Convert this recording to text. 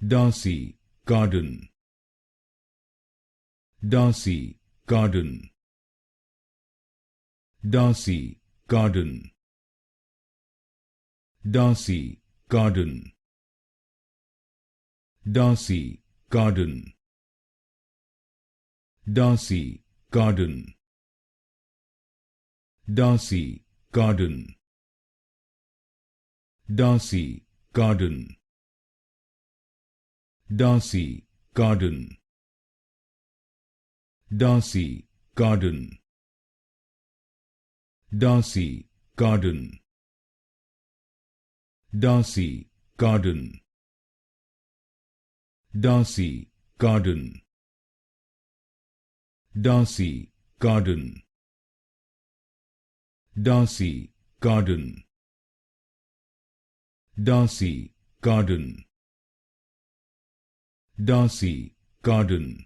Darcy, Carden. Darcy, Carden. Darcy, Carden. Darcy, Carden. Darcy, Carden. Darcy, Carden. Darcy, Carden. Darcy, Carden. Darcy, Carden. Darcy, Carden. Darcy, Carden. Darcy, Carden. Darcy, Carden. Darcy, Carden. Darcy, Carden. Darcy, Carden. Darcy, Carden.